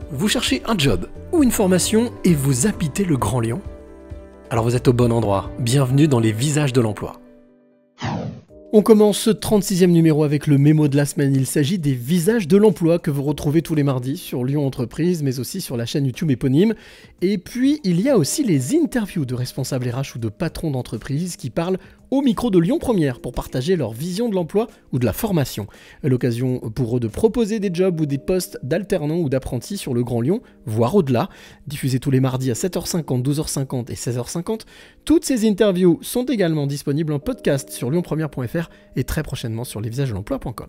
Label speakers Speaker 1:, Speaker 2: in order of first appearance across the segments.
Speaker 1: Vous cherchez un job ou une formation et vous habitez le Grand Lyon? Alors vous êtes au bon endroit, bienvenue dans les visages de l'emploi. On commence ce 36e numéro avec le mémo de la semaine. Il s'agit des visages de l'emploi que vous retrouvez tous les mardis sur Lyon Entreprise, mais aussi sur la chaîne YouTube éponyme. Et puis, il y a aussi les interviews de responsables RH ou de patrons d'entreprise qui parlent au micro de Lyon Première pour partager leur vision de l'emploi ou de la formation. L'occasion pour eux de proposer des jobs ou des postes d'alternants ou d'apprentis sur le Grand Lyon, voire au-delà. Diffusés tous les mardis à 7h50, 12h50 et 16h50. Toutes ces interviews sont également disponibles en podcast sur lyonpremière.fr et très prochainement sur lesvisagesdelemploi.com.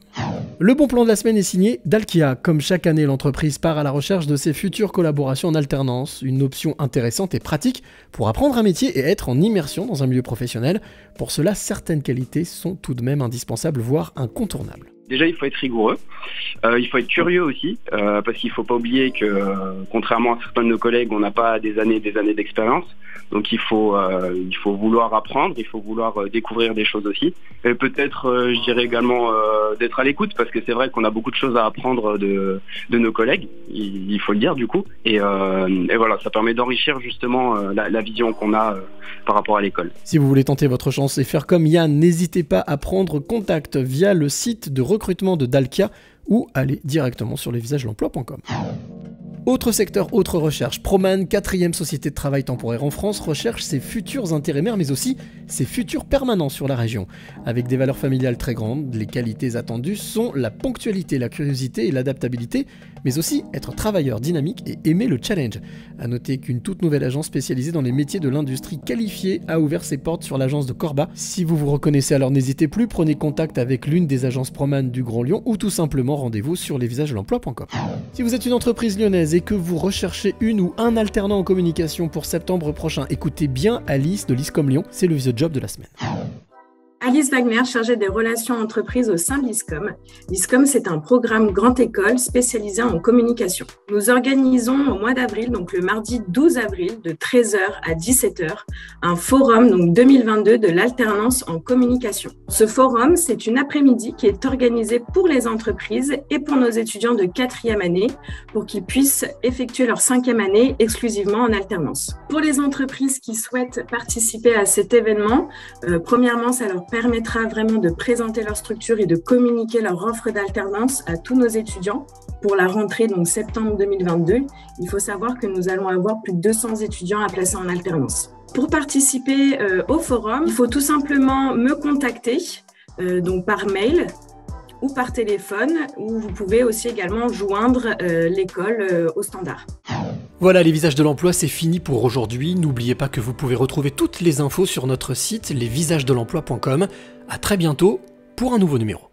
Speaker 1: Le bon plan de la semaine est signé Dalkia. Comme chaque année, l'entreprise part à la recherche de ses futures collaborations en alternance, une option intéressante et pratique pour apprendre un métier et être en immersion dans un milieu professionnel. Pour cela, certaines qualités sont tout de même indispensables, voire incontournables.
Speaker 2: Déjà, il faut être rigoureux, il faut être curieux aussi, parce qu'il ne faut pas oublier que, contrairement à certains de nos collègues, on n'a pas des années d'expérience. Donc il faut vouloir apprendre, il faut vouloir découvrir des choses aussi. Et peut-être, je dirais également, d'être à l'écoute, parce que c'est vrai qu'on a beaucoup de choses à apprendre de nos collègues, il faut le dire du coup. Et voilà, ça permet d'enrichir justement la vision qu'on a par rapport à l'école.
Speaker 1: Si vous voulez tenter votre chance et faire comme Yann, n'hésitez pas à prendre contact via le site de recrutement de Dalkia ou aller directement sur lesvisagesdelemploi.com. Autre secteur, autre recherche. Proman, 4e société de travail temporaire en France, recherche ses futurs intérimaires mais aussi ses futurs permanents sur la région. Avec des valeurs familiales très grandes, les qualités attendues sont la ponctualité, la curiosité et l'adaptabilité, mais aussi être travailleur dynamique et aimer le challenge. A noter qu'une toute nouvelle agence spécialisée dans les métiers de l'industrie qualifiée a ouvert ses portes sur l'agence de Corba. Si vous vous reconnaissez, alors n'hésitez plus, prenez contact avec l'une des agences Proman du Grand Lyon ou tout simplement rendez-vous sur lesvisagesdelemploi.com. Si vous êtes une entreprise lyonnaise et que vous recherchez une ou un alternant en communication pour septembre prochain, écoutez bien Alice de l'ISCOM Lyon, c'est le job de la semaine.
Speaker 3: Alice Wagner, chargée des relations entreprises au sein de l'ISCOM. L'ISCOM, c'est un programme grande école spécialisé en communication. Nous organisons au mois d'avril, donc le mardi 12 avril, de 13h à 17h, un forum donc 2022 de l'alternance en communication. Ce forum, c'est une après-midi qui est organisée pour les entreprises et pour nos étudiants de 4e année, pour qu'ils puissent effectuer leur 5e année exclusivement en alternance. Pour les entreprises qui souhaitent participer à cet événement, premièrement, ça leur permettra vraiment de présenter leur structure et de communiquer leur offre d'alternance à tous nos étudiants. Pour la rentrée, donc septembre 2022, il faut savoir que nous allons avoir plus de 200 étudiants à placer en alternance. Pour participer au forum, il faut tout simplement me contacter donc par mail ou par téléphone, ou vous pouvez aussi également joindre l'école au standard.
Speaker 1: Voilà, les visages de l'emploi, c'est fini pour aujourd'hui. N'oubliez pas que vous pouvez retrouver toutes les infos sur notre site lesvisagesdelemploi.com. À très bientôt pour un nouveau numéro.